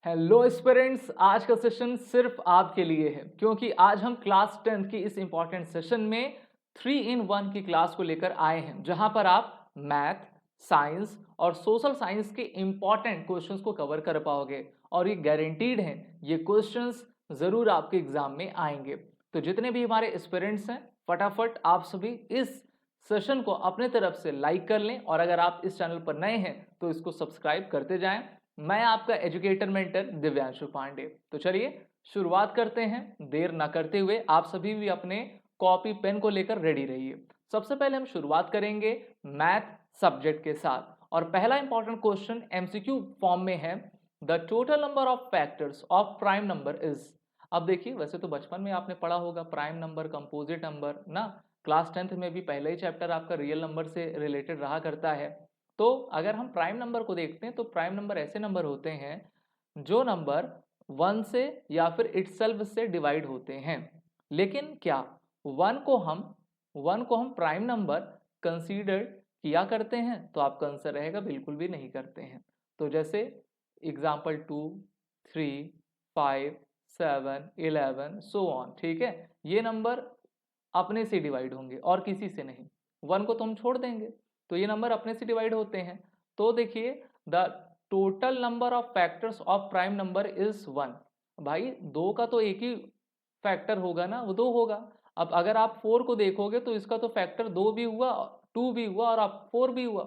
Hello aspirants, आज का session सिर्फ आपके लिए है क्योंकि आज हम क्लास 10th की इस इंपॉर्टेंट सेशन में 3 in 1 की क्लास को लेकर आए हैं, जहां पर आप मैथ, साइंस और सोशल साइंस के इंपॉर्टेंट क्वेश्चंस को कवर कर पाओगे और ये गारंटीड हैं, ये क्वेश्चंस जरूर आपके एग्जाम में आएंगे। तो जितने भी हमारे एस्पिरेंट्स हैं, फटाफट आप सभी इस सेशन को अपने तरफ से लाइक कर लें और अगर आप इस चैनल पर नए हैं तो इसको सब्सक्राइब करते जाएं। मैं आपका एजुकेटर मेंटर दिव्यांशु पांडे। तो चलिए शुरुआत करते हैं, देर ना करते हुए आप सभी भी अपने कॉपी पेन को लेकर रेडी रहिए। सबसे पहले हम शुरुआत करेंगे मैथ सब्जेक्ट के साथ और पहला इंपॉर्टेंट क्वेश्चन एमसीक्यू फॉर्म में है, the total number of factors of prime number is. अब देखिए, वैसे तो बचपन में आपने पढ़ा होगा प्राइम नंबर, कंपोजिट नंबर ना, क्लास 10th में भी पहला ही चैप्टर आपका रियल नंबर से रिलेटेड रहा करता है। तो अगर हम प्राइम नंबर को देखते हैं तो प्राइम नंबर ऐसे नंबर होते हैं जो नंबर 1 से या फिर इटसेल्फ से डिवाइड होते हैं। लेकिन क्या 1 को हम प्राइम नंबर कंसीडर किया करते हैं? तो आपका आंसर रहेगा बिल्कुल भी नहीं करते हैं। तो जैसे एग्जाम्पल 2, 3, 5, 7, 11 सो ऑन, ठीक है, ये नंबर अपने से डिवाइड होंगे और किसी से नहीं। 1 को तो हम छोड़ देंगे, तो ये नंबर अपने से डिवाइड होते हैं। तो देखिए, the total number of factors of prime number is 1। भाई 2 का तो एक ही फैक्टर होगा ना, वो 2 होगा। अब अगर आप 4 को देखोगे तो इसका तो फैक्टर 2 भी हुआ, 2 भी हुआ और आप 4 भी हुआ,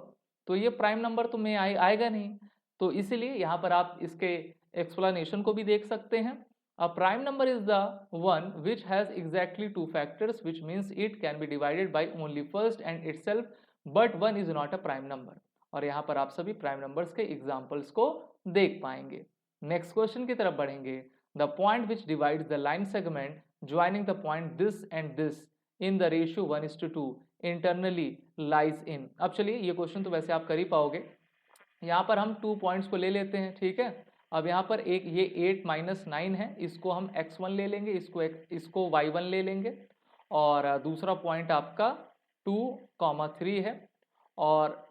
तो ये प्राइम नंबर तो में आएगा नहीं। तो इसीलिए यहाँ पर आप इसके एक्सप्लेनेशन को भी देख सकते हैं। A prime number is the one which has exactly two factors, which means it can be divided by only first and itself, but one is not a prime number। और यहाँ पर आप सभी प्राइम नंबर्स के examples को देख पाएंगे। Next question की तरफ बढ़ेंगे। The point which divides the line segment joining the point this and this in the ratio 1:2 internally lies in. अब चलिए, ये क्वेश्चन तो वैसे आप कर ही पाओगे। यहाँ पर हम 2 पॉइंट्स को ले लेते हैं, ठीक है। अब यहाँ पर एक ये 8 - 9 है, इसको हम x1 ले लेंगे, इसको y1 ले लेंगे और दूसरा पॉइंट आपका 2, 3 है और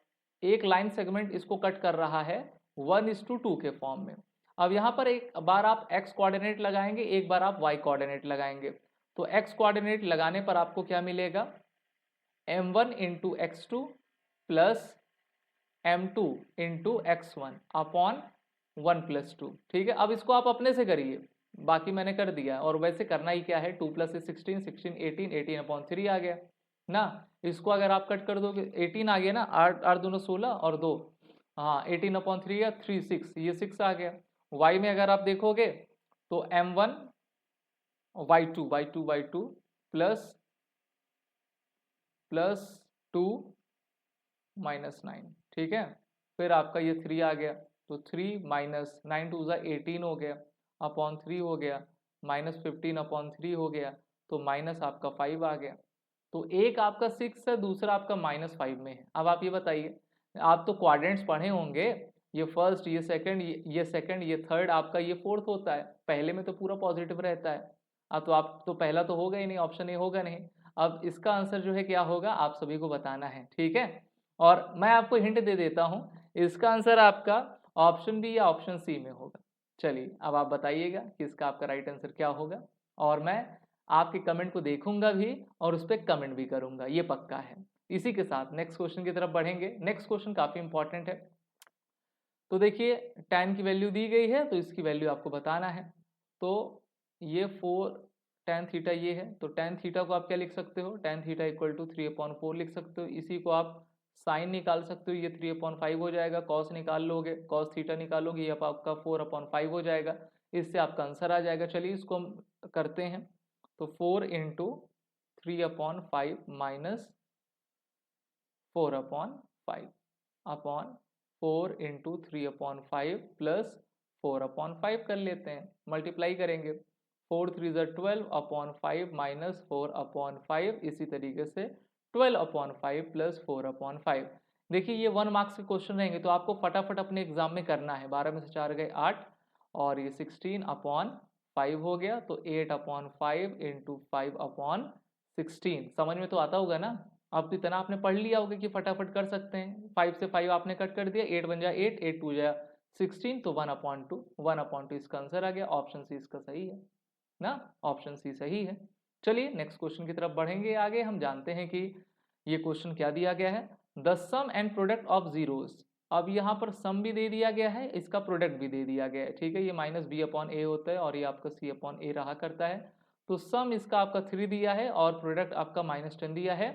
एक लाइन सेगमेंट इसको कट कर रहा है 1:2 के फॉर्म में। अब यहाँ पर एक बार आप x कोऑर्डिनेट लगाएंगे, एक बार आप y कोऑर्डिनेट लगाएंगे। तो x कोऑर्डिनेट लगाने पर आपको क्या मिलेगा, m1 × x2 plus m2 × x1 upon 1+2, ठीक है। अब इसको आप अपने से करिए, बाकी मैंने कर दिया और वैसे करना ही क्या है, 2 + 16, 16, 18, 18/3 आ गया ना। इसको अगर आप कट कर दोगे 18 आ गया ना, 8 8 दूनो 16 और 2, हाँ 18/3 या 3 6, ये 6 आ गया। y में अगर आप देखोगे तो m1 y2 प्लस 2 - 9, ठीक है। फिर आपका ये 3 आ गया, तो 3 - 9 2 18 हो गया, अपॉन 3 हो गया, -15/3 हो गया, तो माइनस आपका 5 आ गया। तो एक आपका 6 है, दूसरा आपका -5 में है। अब आप ये बताइए, आप तो क्वाड्रेंट्स पढ़े होंगे, ये फर्स्ट, ये सेकंड, ये सेकंड, ये थर्ड, आपका ये फोर्थ होता है। पहले में तो पूरा पॉजिटिव रहता है। अब तो आप तो पहला तो होगा ही नहीं, ऑप्शन ए होगा नहीं। अब इसका आंसर जो है क्या होगा, आप सभी को बताना है, ठीक है। और मैं आपको हिंट दे देता हूं, इसका आंसर आपका ऑप्शन बी या ऑप्शन सी में होगा। चलिए अब आप बताइएगा कि इसका आपका राइट आंसर क्या होगा और मैं आपके कमेंट को देखूंगा भी और उस पर कमेंट भी करूंगा, ये पक्का है। इसी के साथ नेक्स्ट क्वेश्चन की तरफ बढ़ेंगे। नेक्स्ट क्वेश्चन काफी इंपॉर्टेंट है। तो देखिए, tan की वैल्यू दी गई है तो इसकी वैल्यू आपको बताना है। तो ये 4 tan थीटा ये है, तो tan थीटा को आप क्या लिख सकते हो, tan थीटा = 3/4 लिख सकते हो। इसी को आप साइन निकाल सकते हो, ये 3/5 हो जाएगा। कॉस निकाल लोगे, कॉस थीटा निकालोगे, ये आपका 4/5 हो जाएगा। इससे आपका आंसर आ जाएगा। चलिए इसको हम करते हैं, तो 4 × 3/5 माइनस 4/5 अपॉन 4 × 3/5 प्लस 4/5 कर लेते हैं, मल्टीप्लाई करेंगे। 4 3 12/5 माइनस 4/5, इसी तरीके से 12/5 प्लस 4/5। देखिए ये 1 मार्क्स के क्वेश्चन रहेंगे तो आपको फटाफट अपने एग्जाम में करना है। 12 में से 4 गए 8 और ये 16/5 हो गया, तो 8/5 × 5/16। समझ में तो आता होगा ना। अब तो इतना आपने पढ़ लिया होगा कि फटाफट कर सकते हैं। 5 से 5 आपने कट कर दिया, 8 बन जाए 8, 8 2 जाए 16, तो 1/2, 1/2 इसका आंसर आ गया। ऑप्शन सी इसका सही है ना, ऑप्शन सी सही है। चलिए नेक्स्ट क्वेश्चन की तरफ बढ़ेंगे आगे। हम जानते हैं कि ये क्वेश्चन क्या दिया गया है, the sum and product of zeros. अब यहाँ पर सम भी दे दिया गया है, इसका प्रोडक्ट भी दे दिया गया है, ठीक है। ये -b/a होता है और ये आपका c/a रहा करता है। तो सम इसका आपका 3 दिया है और प्रोडक्ट आपका -10 दिया है।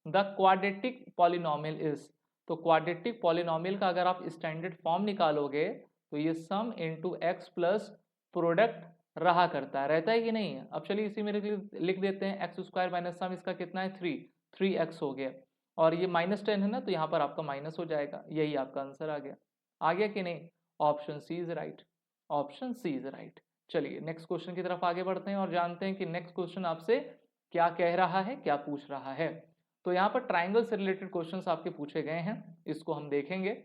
द क्वाड्रेटिक पॉलिनोमियल इज, तो क्वाड्रेटिक पॉलिनोमियल का अगर आप स्टैंडर्ड फॉर्म निकालोगे तो ये सम इंटू एक्स प्लस प्रोडक्ट रहा करता है, रहता है कि नहीं है। अब चलिए इसी में लिख देते हैं, एक्स स्क्वायर माइनस सम इसका कितना है 3x हो गया, और ये -10 है ना, तो यहाँ पर आपका माइनस हो जाएगा, यही आपका आंसर आ गया कि नहीं। Option C is right, option C is right. चलिए नेक्स्ट क्वेश्चन की तरफ आगे बढ़ते हैं और जानते हैं कि नेक्स्ट क्वेश्चन आपसे क्या कह रहा है, क्या पूछ रहा है। तो यहाँ पर ट्राइंगल से रिलेटेड क्वेश्चंस आपके पूछे गए हैं, इसको हम देखेंगे।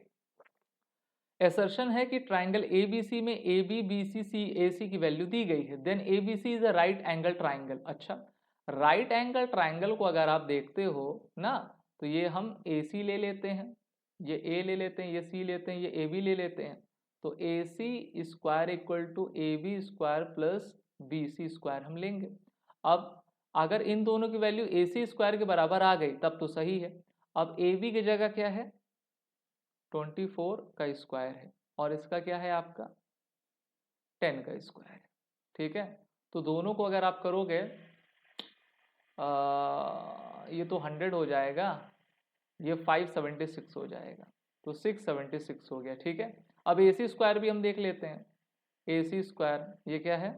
एसर्शन है कि ट्राइंगल ABC में AB, BC, CAC की वैल्यू दी गई है, then ABC is a right angle triangle. अच्छा, राइट एंगल ट्राइंगल को अगर आप देखते हो ना, तो ये हम AC ले लेते हैं, ये A ले लेते हैं, ये C लेते हैं, ये AB ले लेते हैं, तो AC square equal to AB square plus BC square हम लेंगे। अब अगर इन दोनों की वैल्यू AC स्क्वायर के बराबर आ गई तब तो सही है। अब AB की जगह क्या है, 24 का स्क्वायर है, और इसका क्या है आपका 10 का स्क्वायर है, ठीक है। तो दोनों को अगर आप करोगे ये तो 100 हो जाएगा, ये 576 हो जाएगा, तो 676 हो गया, ठीक है। अब AC स्क्वायर भी हम देख लेते हैं, AC स्क्वायर ये क्या है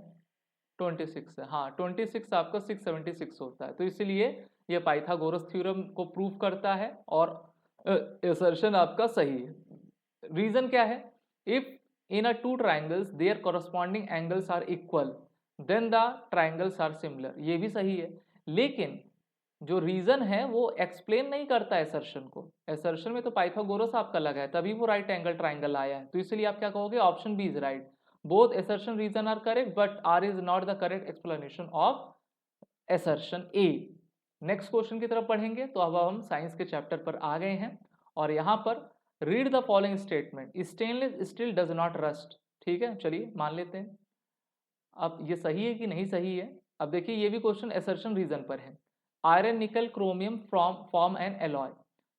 26 है, हाँ 26 आपका 676 होता है, तो इसलिए ये पाइथागोरस थ्योरम को प्रूव करता है और असर्शन आपका सही है। रीजन क्या है, if in a two triangles their corresponding angles are equal then the triangles are similar, ये भी सही है। लेकिन जो रीजन है वो एक्सप्लेन नहीं करता असर्शन को, असर्शन में तो पाइथागोरस आपका लगा है तभी वो राइट एंगल ट्राइंगल आया है, तो इसलिए आप क्या कहोगे, option B is right. Both assertion reason are correct but R is not the correct explanation of assertion A। Next question की तरफ पढ़ेंगे, तो अब हम साइंस के चैप्टर पर आ गए हैं और यहाँ पर read the following statement, stainless steel does not rust, ठीक है। चलिए मान लेते हैं, अब ये सही है कि नहीं सही है। अब देखिए ये भी क्वेश्चन assertion रीजन पर है। Iron nickel chromium form an alloy,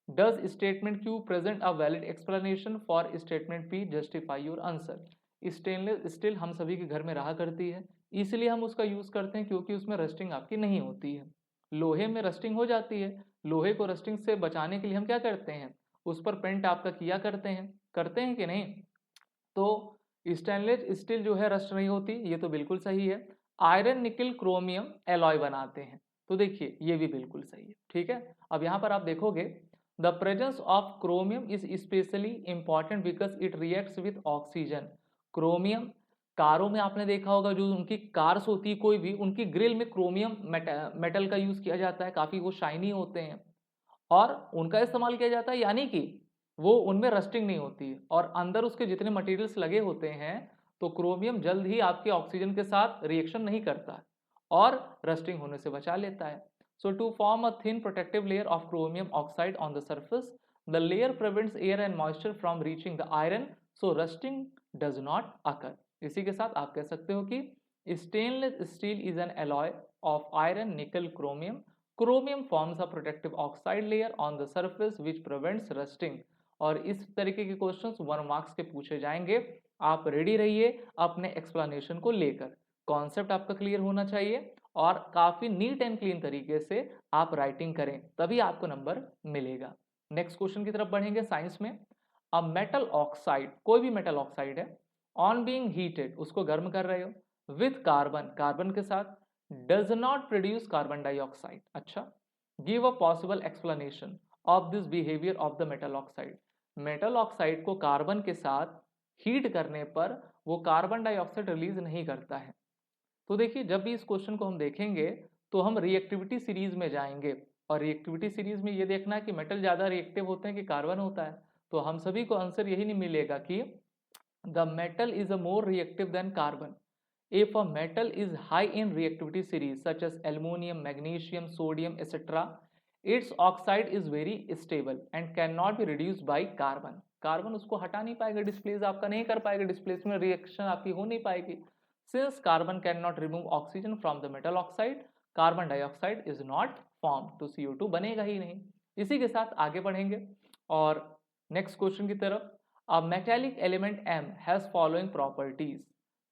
does statement Q present a valid explanation for statement P, justify your answer. Stainless steel हम सभी के घर में रहा करती है, इसलिए हम उसका यूज करते हैं क्योंकि उसमें रस्टिंग आपकी नहीं होती है। लोहे में रस्टिंग हो जाती है, लोहे को रस्टिंग से बचाने के लिए हम क्या करते हैं, उस पर पेंट आपका किया करते हैं कि नहीं। तो स्टेनलेस स्टील जो है रस्ट नहीं होती, ये तो बिल्कुल सही है। आयरन निकल क्रोमियम एलॉय बनाते हैं, तो देखिए ये भी बिल्कुल सही है, ठीक है। अब यहाँ पर आप देखोगे the presence of chromium is specially important because it reacts with oxygen. Chromium, कारों में आपने देखा होगा जो उनकी कार्स होती है कोई भी, उनकी ग्रिल में क्रोमियम मेटल का यूज किया जाता है, काफी वो शाइनी होते हैं और उनका इस्तेमाल किया जाता है, यानी कि वो उनमें रस्टिंग नहीं होती है और अंदर उसके जितने मटेरियल्स लगे होते हैं तो क्रोमियम जल्द ही आपके ऑक्सीजन के साथ रिएक्शन नहीं करता और रस्टिंग होने से बचा लेता है। So to form a thin protective layer of chromium oxide on the surface, the layer prevents air and moisture from reaching the iron, so rusting does not occur. इसी के साथ आप कह सकते हो कि stainless steel is an alloy of iron nickel chromium, chromium forms a protective oxide layer on the surface which prevents rusting. और इस तरीके के क्वेश्चंस 1 मार्क्स के पूछे जाएंगे, आप रेडी रहिए अपने एक्सप्लेनेशन को लेकर। कॉन्सेप्ट आपका क्लियर होना चाहिए और काफी नीट एंड क्लीन तरीके से आप राइटिंग करें, तभी आपको नंबर मिलेगा। नेक्स्ट क्वेश्चन की तरफ बढ़ेंगे साइंस में। अ मेटल ऑक्साइड, कोई भी मेटल ऑक्साइड है, ऑन बीइंग हीटेड, उसको गर्म कर रहे हो विथ कार्बन, कार्बन के साथ, does not produce carbon dioxide. अच्छा, give a possible explanation of this behaviour of the metal oxide. Metal oxide को कार्बन के साथ हीट करने पर वो कार्बन डाइऑक्साइड रिलीज नहीं करता है। तो देखिए जब भी इस क्वेश्चन को हम देखेंगे तो हम रिएक्टिविटी सीरीज में जाएंगे और रिएक्टिविटी सीरीज में ये देखना है कि मेटल ज्यादा रिएक्टिव होते हैं कि कार्बन होता है, तो हम सभी को आंसर यही नहीं मिलेगा कि the metal is a more reactive than carbon. If a metal is high in reactivity series such as aluminum, magnesium, sodium, etc., its oxide is very stable and cannot be reduced by carbon. Carbon उसको हटा नहीं पाएगा, displace आपका नहीं कर पाएगा, displacement reaction आपकी हो नहीं पाएगी। Since carbon can not remove oxygen from the metal oxide, carbon dioxide is not form, तो CO2 बनेगा ही नहीं। इसी के साथ आगे बढ़ेंगे और नेक्स्ट क्वेश्चन की तरफ। A metallic element M has following properties,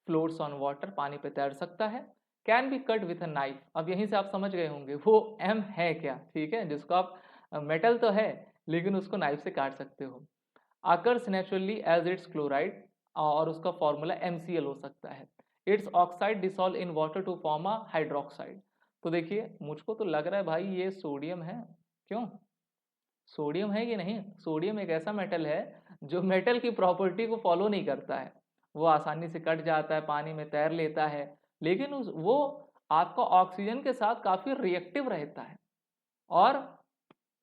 floats on water, पानी पे तैर सकता है, can be cut with a knife. अब यहीं से आप समझ गए होंगे वो M है क्या, ठीक है, जिसको आप मेटल तो है लेकिन उसको नाइफ से काट सकते हो। Occurs naturally as its chloride, और उसका फॉर्मूला MCl हो सकता है। Its oxide dissolve in water to form a hydroxide. तो देखिए मुझको तो लग रहा है भाई ये सोडियम है, क्यों, सोडियम है कि नहीं। सोडियम एक ऐसा मेटल है जो मेटल की प्रॉपर्टी को फॉलो नहीं करता है, वो आसानी से कट जाता है, पानी में तैर लेता है, लेकिन वो आपका ऑक्सीजन के साथ काफी रिएक्टिव रहता है और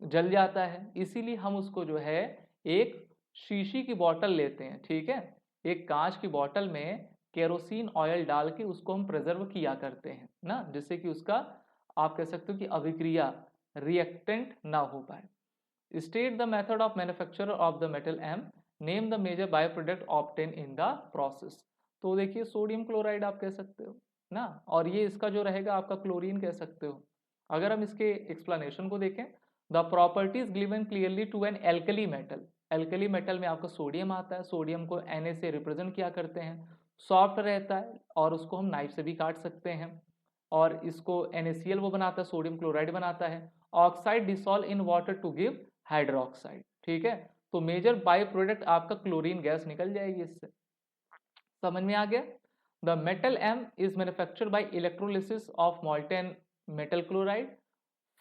जल जाता है। इसीलिए हम उसको जो है एक शीशी की बोतल लेते हैं, ठीक है, एक कांच की बोतल में केरोसिन ऑयल डाल के उसको हम प्रिजर्व किया करते हैं ना, जिससे कि उसका आप कह सकते हो कि अभिक्रिया रिएक्टेंट ना हो पाए। State the method of manufacture of the metal M. Name the major byproduct obtained in the process. तो देखिए सोडियम क्लोराइड आप कह सकते हो ना, और ये इसका जो रहेगा आपका क्लोरीन कह सकते हो। अगर हम इसके एक्सप्लेनेशन को देखें, the properties given clearly to an alkali metal, alkali metal में आपका सोडियम आता है, सोडियम को Na से रिप्रेजेंट किया करते हैं, सॉफ्ट रहता है और उसको हम नाइफ से भी काट सकते हैं, और इसको NaCl वो बनाता है, सोडियम क्लोराइड बनाता है। Oxide dissolve in water to give hydroxide, ठीक है, तो मेजर बाय प्रोडक्ट आपका क्लोरीन गैस निकल जाएगी इससे। समझ में आ गया। The metal M is manufactured by electrolysis of molten metal chloride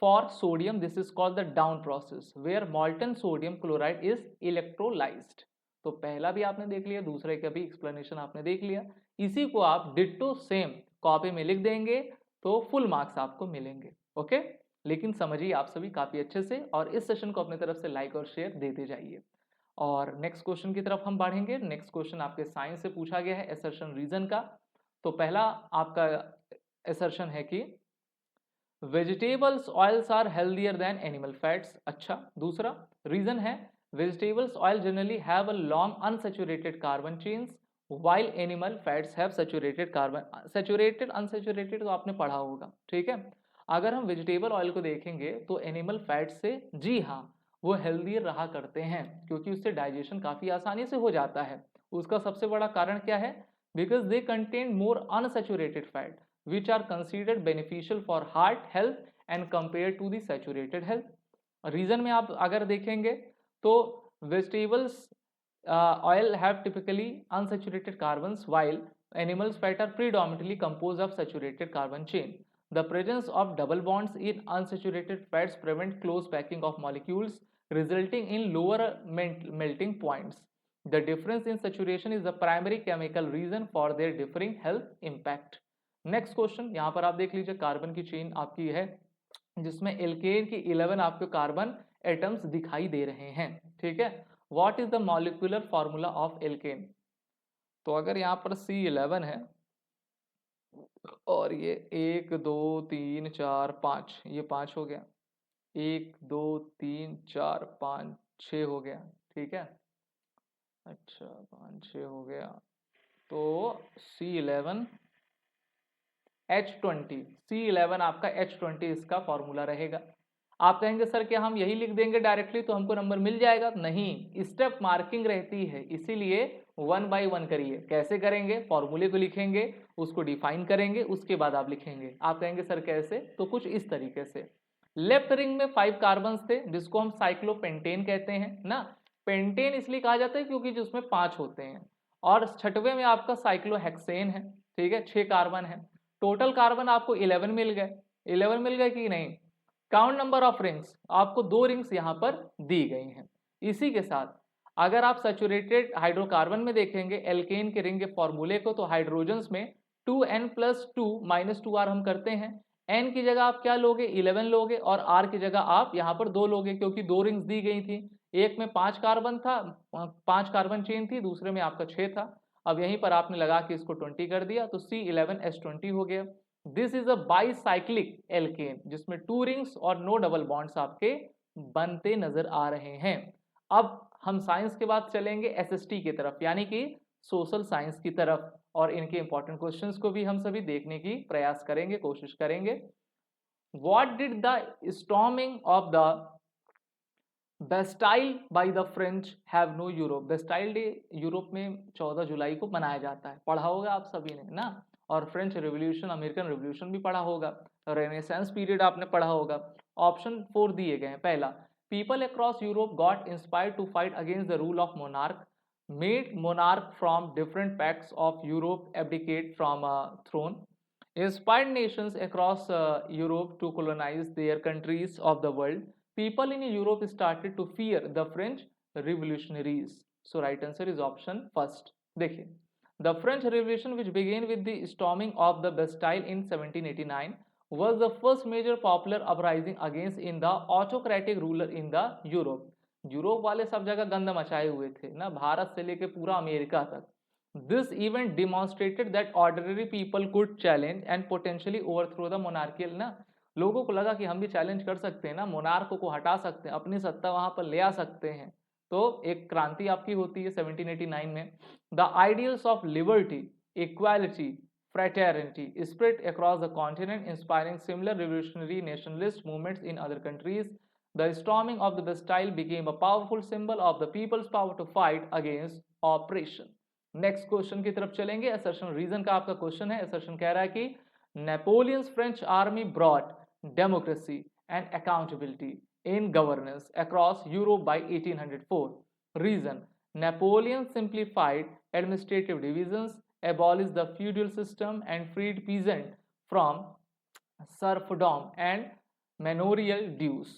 for sodium, this is called the down process where molten sodium chloride is electrolysed. तो पहला भी आपने देख लिया, दूसरे का भी एक्सप्लेनेशन आपने देख लिया। इसी को आप डिट्टो सेम कॉपी में लिख देंगे तो फुल मार्क्स आपको मिलेंगे, ओके। लेकिन समझिए आप सभी काफी अच्छे से, और इस सेशन को अपनी तरफ से लाइक और शेयर देते जाइए। और नेक्स्ट क्वेश्चन की तरफ हम बढ़ेंगे। नेक्स्ट क्वेश्चन आपके साइंस से पूछा गया है, असर्शन रीजन का। तो पहला आपका असर्शन है कि vegetables oils are healthier than animal fats. अच्छा, दूसरा रीजन है vegetables oil generally have a long unsaturated carbon chains while animal fats have saturated carbon. Saturated unsaturated तो आपने पढ़ा होगा, ठीक है। अगर हम वेजिटेबल ऑयल को देखेंगे तो एनिमल फैट से, जी हाँ, वो हेल्दियर रहा करते हैं क्योंकि उससे डाइजेशन काफी आसानी से हो जाता है। उसका सबसे बड़ा कारण क्या है, because they contain more unsaturated fat which are considered beneficial for heart health and compared to the saturated health. Reason में आप अगर देखेंगे तो vegetables oil have typically unsaturated carbons while animals fat are predominantly composed of saturated carbon chain. The presence of double bonds in unsaturated fats prevent close packing of molecules resulting in lower melting points. The difference in saturation is the primary chemical reason for their differing health impact. Next question यहाँ पर आप देख लीजिए, carbon की chain आपकी है जिसमें alkene की 11 आपके कार्बन एटम्स दिखाई दे रहे हैं, ठीक है। What is the molecular formula of alkene. तो अगर यहाँ पर C11 है और ये 1 2 3 4 5, ये 5 हो गया, 1 2 3 4 5 6 हो गया, ठीक है। अच्छा 5 6 हो गया, तो C11 H20, C11 आपका H20 इसका फॉर्मूला रहेगा। आप कहेंगे सर क्या हम यही लिख देंगे डायरेक्टली तो हमको नंबर मिल जाएगा, नहीं, स्टेप मार्किंग रहती है, इसीलिए 1 बाय 1 करिए। कैसे करेंगे, फॉर्मूले को लिखेंगे, उसको डिफाइन करेंगे, उसके बाद आप लिखेंगे। आप कहेंगे सर कैसे, तो कुछ इस तरीके से। लेफ्ट रिंग में 5 कार्बन थे जिसको हम साइक्लोपेंटेन कहते हैं ना, पेंटेन इसलिए कहा जाता है क्योंकि जिसमें 5 होते हैं, और छठवें में आपका साइक्लोहेक्सेन है, ठीक है, 6 कार्बन है। टोटल कार्बन आपको 11 मिल गए, 11 मिल गए कि नहीं। काउंट नंबर ऑफ रिंग्स, आपको 2 रिंग्स यहां पर दी गई हैं। इसी के साथ अगर आप सैचुरेटेड हाइड्रोकार्बन में देखेंगे एल्केन के रिंग के फॉर्मूले को, तो हाइड्रोजन्स में 2n+2 -2r हम करते हैं। n की जगह आप क्या लोगे, 11 लोगे, और r की जगह आप यहां पर 2 लोगे क्योंकि 2 रिंग्स दी गई थी। एक में 5 कार्बन था, 5 कार्बन चेन थी, दूसरे में आपका 6 था। अब यहीं पर आपने लगा के इसको 20 कर दिया तो C11H20 हो गया। This is a bicyclic alkane जिसमें 2 रिंग्स और नो डबल बॉन्ड्स आपके बनते नजर आ रहे हैं। अब हम साइंस के बाद चलेंगे एसएसटी की तरफ, यानी कि सोशल साइंस की तरफ, और इनके इंपॉर्टेंट क्वेश्चंस को भी हम सभी देखने की प्रयास करेंगे, कोशिश करेंगे। What did the storming of the Bastille by the French have know Europe? Bastille day Europe में 14 जुलाई को मनाया जाता है, पढ़ा होगा आप सभी ने ना। और फ्रेंच रिवॉल्यूशन, अमेरिकन रिवॉल्यूशन भी पढ़ा होगा, रेनेसांस पीरियड आपने पढ़ा होगा। ऑप्शन 4 दिए गए हैं। पहला, people across Europe got inspired to fight against the rule of monarch, made monarch from different pacts of Europe abdicate from throne, inspired nations across Europe to colonize their countries of the world. People in Europe started to fear the French revolutionaries. So right answer is option first. देखिए, the French Revolution, which began with the storming of the Bastille in 1789, was the first major popular uprising against in the autocratic ruler in the Europe. Europe वाले सब जगह गंद मचाए हुए थे ना, भारत से लेके पूरा अमेरिका तक। This event demonstrated that ordinary people could challenge and potentially overthrow the monarchical ना, लोगों को लगा कि हम भी चैलेंज कर सकते हैं ना, मोनार्क को हटा सकते हैं, अपनी सत्ता वहां पर ले आ सकते हैं। तो एक क्रांति आपकी होती है 1789 में। The ideals of liberty, equality, fraternity spread across the continent, inspiring similar revolutionary nationalist movements in other countries. The storming of the Bastille became a powerful symbol of the people's power to fight against oppression. Next question की तरफ चलेंगे। Assertion reason का आपका question है। Assertion कह रहा है कि Napoleon's French army brought democracy and accountability in governance across Europe by 1804। Reason, Napoleon simplified administrative divisions, abolished the feudal system and freed peasant from serfdom and manorial dues।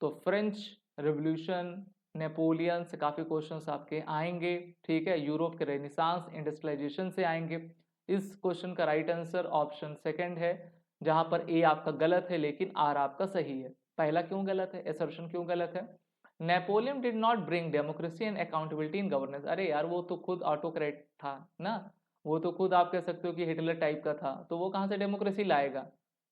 तो French revolution, Napoleon से काफी questions आपके आएंगे, ठीक है। Europe के renaissance, industrialisation से आएंगे। इस क्वेश्चन का राइट आंसर ऑप्शन सेकंड है, जहां पर ए आपका गलत है लेकिन आर आपका सही है। पहला क्यों गलत है, असर्शन क्यों गलत है? Napoleon did not bring democracy and accountability in governance. अरे यार, वो तो खुद ऑटोक्रेट था ना, वो तो खुद आप कह सकते हो कि हिटलर टाइप का था, तो वो कहां से डेमोक्रेसी लाएगा?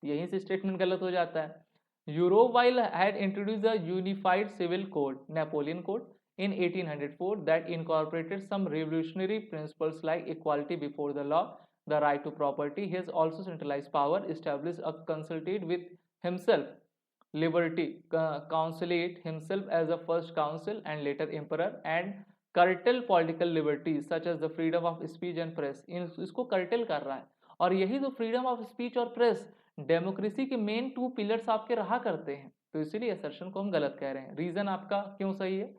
यहीं से स्टेटमेंट गलत हो जाता है। Europe while had introduced the unified civil code, Napoleon code, in 1804 that incorporated some revolutionary principles like equality before the law, the right to property. He has also centralized power, established a consulate with himself, liberty, consulate himself as the first consul and later emperor, and curtail political liberties such as the freedom of speech and press। इसको curtail कर रहा है, और यही तो freedom of speech और press democracy के main 2 pillars आपके रहा करते हैं, तो इसीलिए असर्शन को हम गलत कह रहे हैं। रीजन आपका क्यों सही है?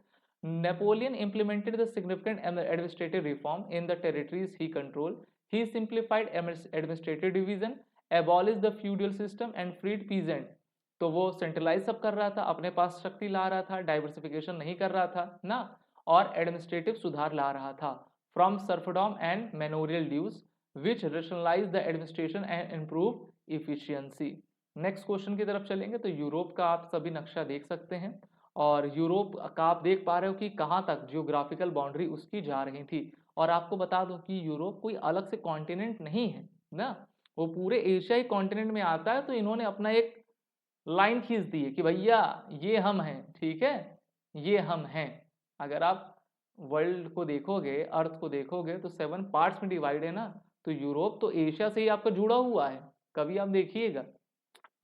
Napoleon implemented the significant administrative reform in the territories he controlled. He simplified administrative division, abolished the feudal system and freed peasant। तो वो सेंट्रलाइज सब कर रहा था, अपने पास शक्ति ला रहा था, डाइवर्सिफिकेशन नहीं कर रहा था ना, और एडमिनिस्ट्रेटिव सुधार ला रहा था। From serfdom and manorial dues which rationalise the administration and improve efficiency. Next question की तरफ चलेंगे। तो यूरोप का आप सभी नक्शा देख सकते हैं, और यूरोप का आप देख पा रहे हो कि कहाँ तक जियोग्राफिकल बाउंड्री उसकी जा रही थी। और आपको बता दो कि यूरोप कोई अलग से कॉन्टिनेंट नहीं है ना, वो पूरे एशियाई कॉन्टिनेंट में आता है। तो इन्होंने अपना एक लाइन खींच दी है कि भैया ये हम हैं, ठीक है, ये हम हैं। अगर आप वर्ल्ड को देखोगे, अर्थ को देखोगे, तो 7 पार्ट्स में डिवाइड है ना, तो यूरोप तो एशिया से ही आपका जुड़ा हुआ है। कभी आप देखिएगा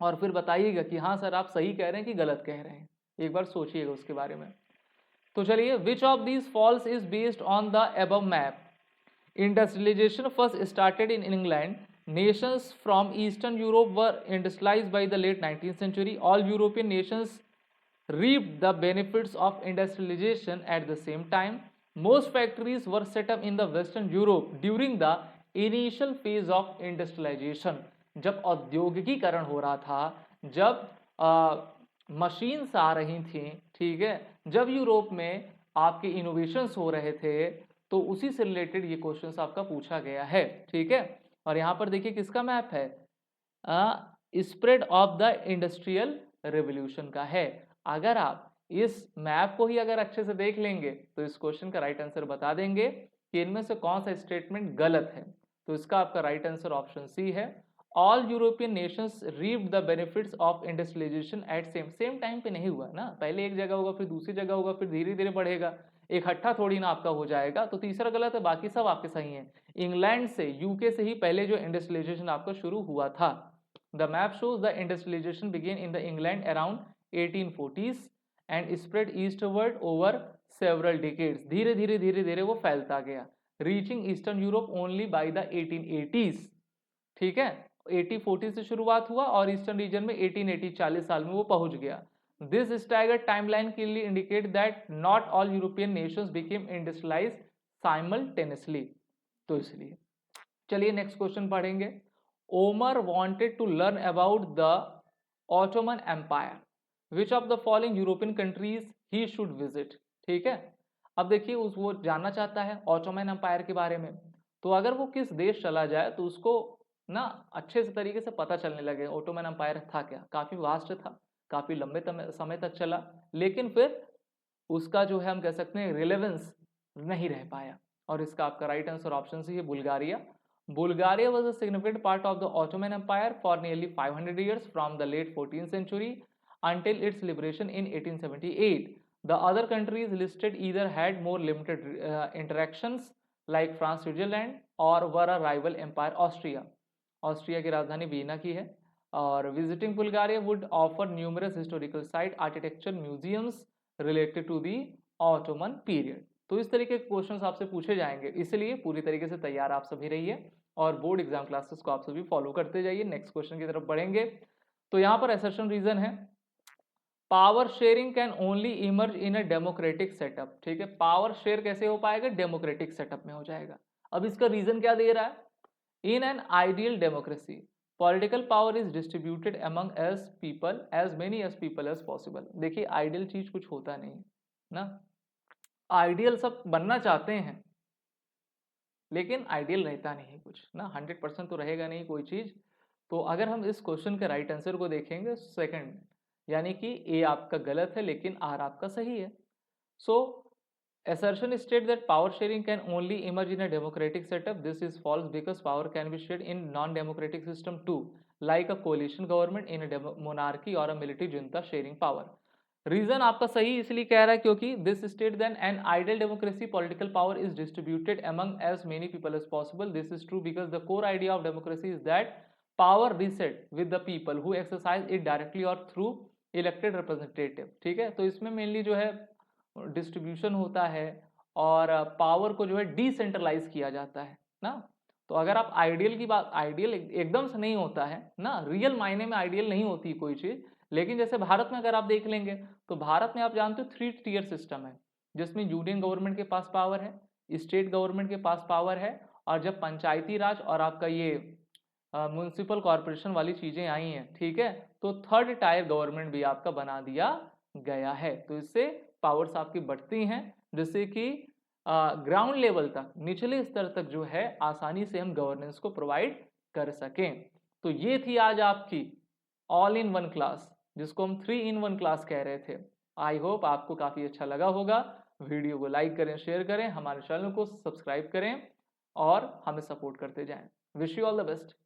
और फिर बताइएगा कि हाँ सर आप सही कह रहे हैं कि गलत कह रहे हैं, एक बार सोचिएगा उसके बारे में। तो चलिए, which of these falls is based on the above map? Industrialisation first started in England, nations from eastern Europe were industrialized by the late 19th century, all European nations reaped the benefits of industrialization at the same time, most factories were set up in the western Europe during the initial phase of industrialization। जब औद्योगिकीकरण हो रहा था, जब machines आ रही थी, ठीक है, जब यूरोप में आपके इनोवेशंस हो रहे थे, तो उसी से रिलेटेड ये क्वेश्चंस आपका पूछा गया है, ठीक है। और यहां पर देखिए किसका मैप है, spread of the industrial revolution का है। अगर आप इस मैप को ही अगर अच्छे से देख लेंगे तो इस क्वेश्चन का राइट आंसर बता देंगे कि इनमें से कौन सा स्टेटमेंट गलत है। तो इसका आपका राइट आंसर ऑप्शन सी है, all European nations reaped the benefits of industrialisation at same time पे नहीं हुआ ना, पहले एक जगह होगा, फिर दूसरी जगह होगा, फिर धीरे धीरे बढ़ेगा। इकट्ठा थोड़ी ना आपका हो जाएगा। तो तीसरा गलत है, बाकी सब आपके सही हैं। इंग्लैंड से, यूके से ही पहले जो इंडस्ट्रियलाइजेशन आपका शुरू हुआ था। The map shows the industrialisation began in the England around 1840s and spread eastward over several decades. धीरे धीरे धीरे धीरे वो फैलता गया, reaching eastern Europe only by the 1880s। ठीक है, 1840 से शुरुआत हुआ और ईस्टर्न रीजन में 1880 40 साल में वो पहुंच गया। This staggered timeline clearly indicate that not all European nations became industrialised simultaneously. तो इसलिए चलिए नेक्स्ट क्वेश्चन पढ़ेंगे। Omar wanted to learn about the Ottoman empire, which of the following European countries he should visit. ठीक है, अब देखिए वो जानना चाहता है ऑटोमन एम्पायर के बारे में। तो अगर वो किस देश चला जाए तो उसको ना अच्छे से तरीके से पता चलने लगे ऑटोमन एम्पायर था क्या। काफी वास्ट था, काफी लंबे समय तक चला, लेकिन फिर उसका जो है हम कह सकते हैं रिलेवेंस नहीं रह पाया। और इसका आपका राइट आंसर ऑप्शन सी है Bulgaria. Bulgaria was a significant part of the Ottoman Empire for nearly 500 years from the late 14th century until its liberation in 1878. The other countries listed either had more limited interactions like France, Switzerland or were a rival empire Austria. Austria की राजधानी Vienna की है। और visiting Bulgaria would offer numerous historical site, architecture, museums related to the Ottoman period. तो इस तरीके के questions आपसे पूछे जाएंगे, इसलिए पूरी तरीके से तैयार आप सभी रहिए और बोर्ड एग्जाम क्लासेस को आप सभी फॉलो करते जाइए। नेक्स्ट क्वेश्चन की तरफ बढ़ेंगे। तो यहाँ पर असर्शन रीजन है, power sharing can only emerge in a democratic setup. ठीक है, पावर शेयर कैसे हो पाएगा, डेमोक्रेटिक सेटअप में हो जाएगा। अब इसका रीजन क्या दे रहा है, in an ideal democracy political power is distributed among as people, as many as people as possible. देखिए आइडियल चीज कुछ होता नहीं ना, आइडियल सब बनना चाहते हैं लेकिन आइडियल रहता नहीं कुछ ना, 100% तो रहेगा नहीं कोई चीज। तो अगर हम इस क्वेश्चन के राइट आंसर को देखेंगे सेकंड, यानी कि ए आपका गलत है लेकिन आर आपका सही है। सो assertion state that power sharing can only emerge in a democratic setup. This is false because power can be shared in non-democratic system too, like a coalition government in a monarchy or a military junta sharing power. Reason आपका सही इसलिए कह रहा है क्योंकि this state then an ideal democracy political power is distributed among as many people as possible. This is true because the core idea of democracy is that power reset with the people who exercise it directly और through elected representative. ठीक है, तो इसमें mainly जो है distribution होता है और पावर को जो है डिसेंट्रलाइज किया जाता है ना। तो अगर आप आइडियल की बात, आइडियल एकदम से नहीं होता है ना, रियल मायने में आइडियल नहीं होती कोई चीज। लेकिन जैसे भारत में अगर आप देख लेंगे तो भारत में आप जानते हो 3 टियर सिस्टम है, जिसमें यूनियन गवर्नमेंट के पास पावर है, स्टेट गवर्नमेंट के पास पावर है, और जब पंचायती राज और आपका ये म्यूनिसिपल कॉर्पोरेशन वाली चीजें आई हैं, ठीक है, तो 3rd टायर गवर्नमेंट भी आपका बना दिया गया है। तो इससे पावर्स आपकी बढ़ती हैं, जिससे कि ग्राउंड लेवल तक, निचले स्तर तक जो है आसानी से हम गवर्नेंस को प्रोवाइड कर सकें। तो ये थी आज आपकी ऑल इन वन क्लास, जिसको हम 3 in 1 क्लास कह रहे थे। आई होप आपको काफी अच्छा लगा होगा। वीडियो को लाइक करें, शेयर करें, हमारे चैनल को सब्सक्राइब करें और हमें सपोर्ट करते जाएं। Wish you all the best.